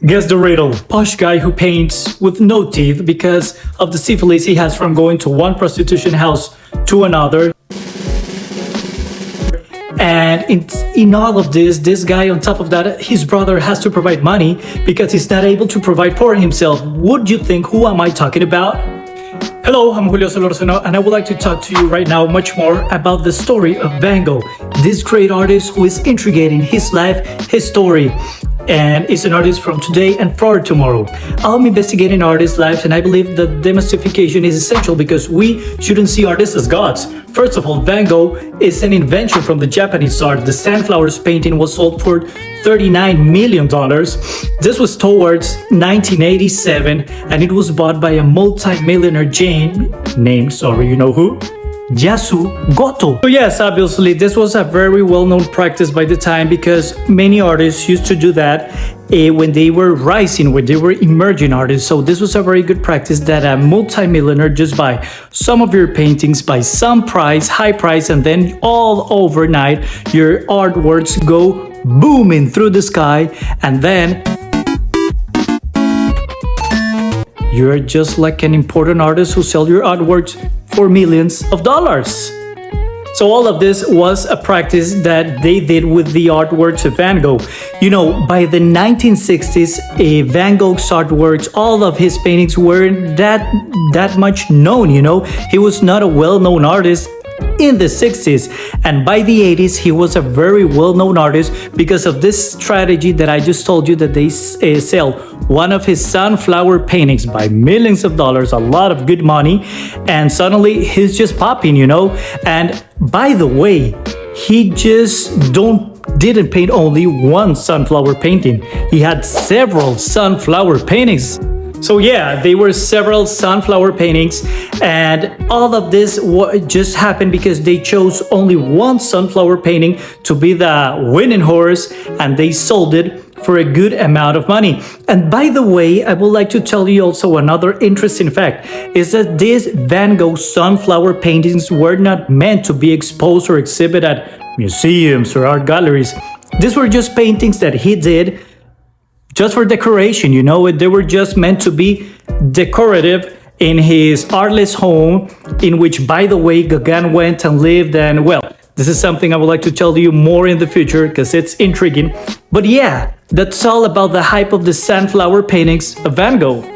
Guess the riddle. Posh guy who paints with no teeth because of the syphilis he has from going to one prostitution house to another. And in all of this guy, on top of that, his brother has to provide money because he's not able to provide for himself. Would you think, who am I talking about? Hello, I'm Julio Solorzano, and I would like to talk to you right now much more about the story of Van Gogh, this great artist who is intriguing his life, his story, and is an artist from today and for tomorrow. I'm investigating artists' lives, and I believe that demystification is essential because we shouldn't see artists as gods. First of all, Van Gogh is an invention from the Japanese art. The Sunflowers painting was sold for $39 million. This was towards 1987, and it was bought by a multi-millionaire Jain named, you know who? Yasu Goto. So yes, obviously this was a very well-known practice by the time because many artists used to do that when they were rising, when they were emerging artists. So this was a very good practice that a multi-millionaire just buy some of your paintings by some price, high price, and then all overnight your artworks go booming through the sky, and then you're just like an important artist who sell your artworks for millions of dollars. So all of this was a practice that they did with the artworks of Van Gogh. You know, by the 1960s, Van Gogh's artworks, all of his paintings weren't that much known, you know. He was not a well-known artist in the 60s, and by the 80s he was a very well-known artist because of this strategy that I just told you, that they sell one of his sunflower paintings by millions of dollars, a lot of good money, and suddenly he's just popping, you know. And by the way, he just didn't paint only one sunflower painting, he had several sunflower paintings. So yeah, they were several sunflower paintings, and all of this just happened because they chose only one sunflower painting to be the winning horse, and they sold it for a good amount of money. And by the way, I would like to tell you also another interesting fact, is that these Van Gogh sunflower paintings were not meant to be exposed or exhibited at museums or art galleries. These were just paintings that he did just for decoration, you know. They were just meant to be decorative in his artless home, in which, by the way, Gauguin went and lived. And well, this is something I would like to tell you more in the future because it's intriguing. But yeah, that's all about the hype of the sunflower paintings of Van Gogh.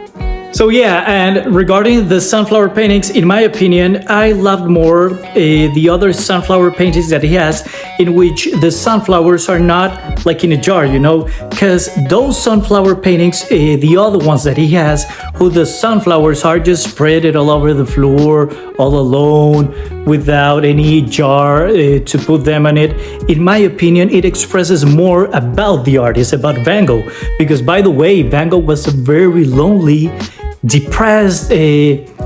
So yeah, and regarding the sunflower paintings, in my opinion, I loved more the other sunflower paintings that he has, in which the sunflowers are not like in a jar, you know, because those sunflower paintings, the other ones that he has, who the sunflowers are just spread all over the floor, all alone, without any jar to put them on it. In my opinion, it expresses more about the artist, about Van Gogh, because by the way, Van Gogh was a very lonely, depressed,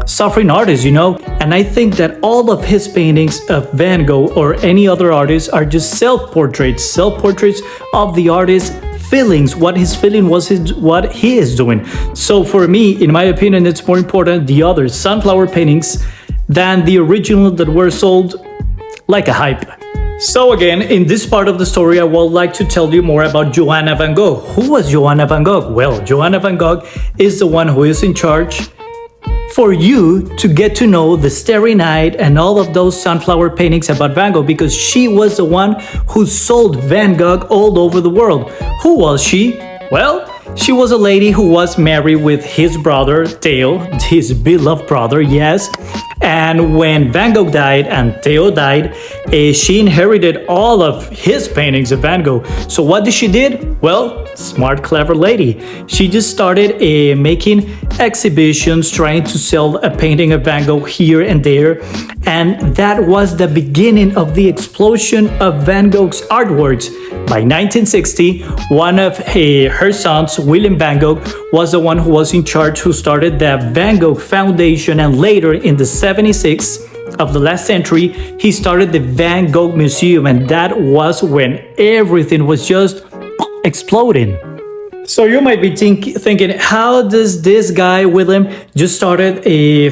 suffering artist, you know. And I think that all of his paintings of Van Gogh or any other artist are just self-portraits of the artist's feelings, what his feeling was, what he is doing. So for me, in my opinion, it's more important the other sunflower paintings than the original that were sold like a hype. So again, in this part of the story, I would like to tell you more about Johanna Van Gogh. Who was Johanna Van Gogh? Well, Johanna Van Gogh is the one who is in charge for you to get to know the Starry Night and all of those sunflower paintings about Van Gogh, because she was the one who sold Van Gogh all over the world. Who was she? Well, she was a lady who was married with his brother, Theo, his beloved brother, yes. And when Van Gogh died and Theo died, she inherited all of his paintings of Van Gogh. So what did she did? Well, smart, clever lady. She just started making exhibitions, trying to sell a painting of Van Gogh here and there. And that was the beginning of the explosion of Van Gogh's artworks. By 1960, one of her sons, William Van Gogh, was the one who was in charge, who started the Van Gogh Foundation, and later in the 76 of the last century, he started the Van Gogh Museum, and that was when everything was just exploding. So you might be thinking, how does this guy, William, just started a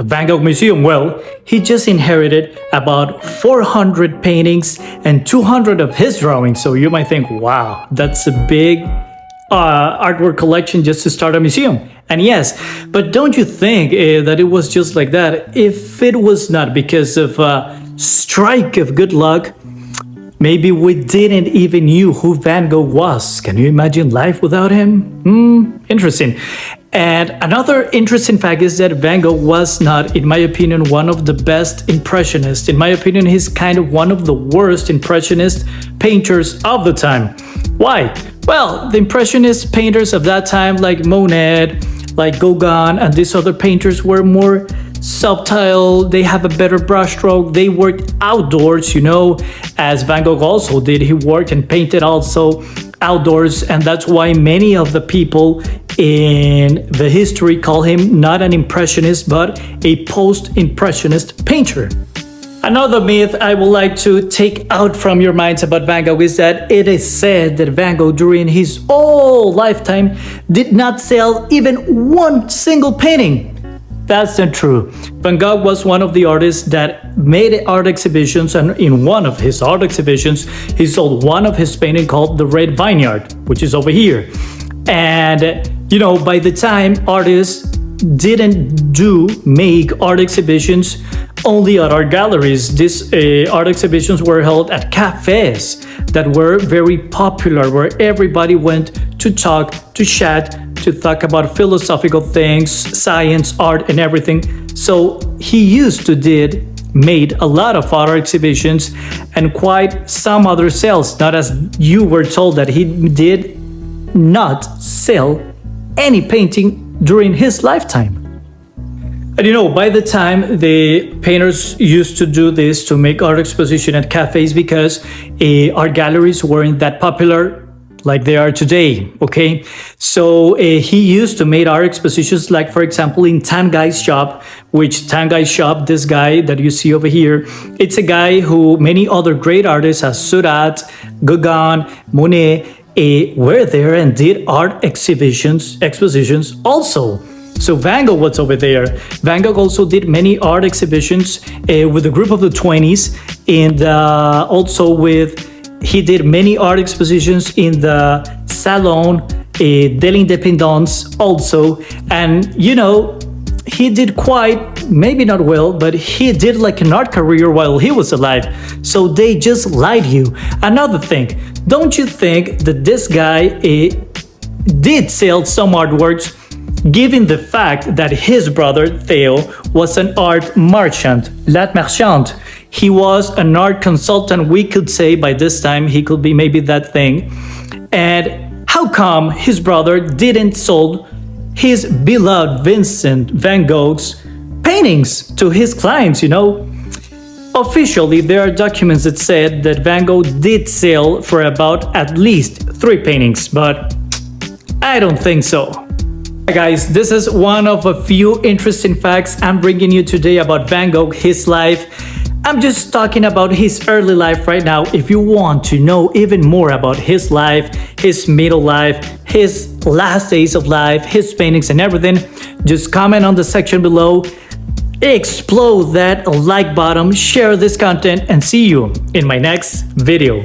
Van Gogh Museum? Well, he just inherited about 400 paintings and 200 of his drawings. So you might think, wow, that's a big artwork collection just to start a museum. And yes, but don't you think that it was just like that? If it was not because of a strike of good luck, maybe we didn't even knew who Van Gogh was. Can you imagine life without him? Interesting. And another interesting fact is that Van Gogh was not, in my opinion, one of the best Impressionists. In my opinion, he's kind of one of the worst Impressionist painters of the time. Why? Well, the Impressionist painters of that time, like Monet, like Gauguin, and these other painters were more subtle. They have a better brushstroke. They worked outdoors, as Van Gogh also did. He worked and painted also outdoors, and that's why many of the people in the history call him not an Impressionist, but a post-Impressionist painter. Another myth I would like to take out from your minds about Van Gogh is that it is said that Van Gogh during his whole lifetime did not sell even one single painting. That's not true. Van Gogh was one of the artists that made art exhibitions, and in one of his art exhibitions, he sold one of his paintings called The Red Vineyard, which is over here. And, by the time artists didn't make art exhibitions only at art galleries. These art exhibitions were held at cafes that were very popular, where everybody went to talk, to chat, to talk about philosophical things, science, art, and everything. So he used to made a lot of art exhibitions and quite some other sales, not as you were told that he did not sell any painting during his lifetime. And by the time the painters used to do this to make art exposition at cafes, because art galleries weren't that popular like they are today, okay? So he used to make art expositions, like for example in Tangai's shop, this guy that you see over here, it's a guy who many other great artists as Seurat, Gauguin, Monet were there and did art expositions also. So Van Gogh was over there. Van Gogh also did many art exhibitions with a group of the 20s, and he did many art expositions in the Salon de l'Indépendance also. And, he did quite, maybe not well, but he did like an art career while he was alive. So they just lied to you. Another thing, don't you think that this guy did sell some artworks, given the fact that his brother Theo was an art merchant, l'art marchand? He was an art consultant, we could say by this time. He could be maybe that thing. And how come his brother didn't sold his beloved Vincent Van Gogh's paintings to his clients, Officially, there are documents that said that Van Gogh did sell for about at least 3 paintings, but I don't think so. Hi guys, this is one of a few interesting facts I'm bringing you today about Van Gogh, his life. I'm just talking about his early life right now. If you want to know even more about his life, his middle life, his last days of life, his paintings and everything, just comment on the section below, explode that like button, share this content, and see you in my next video.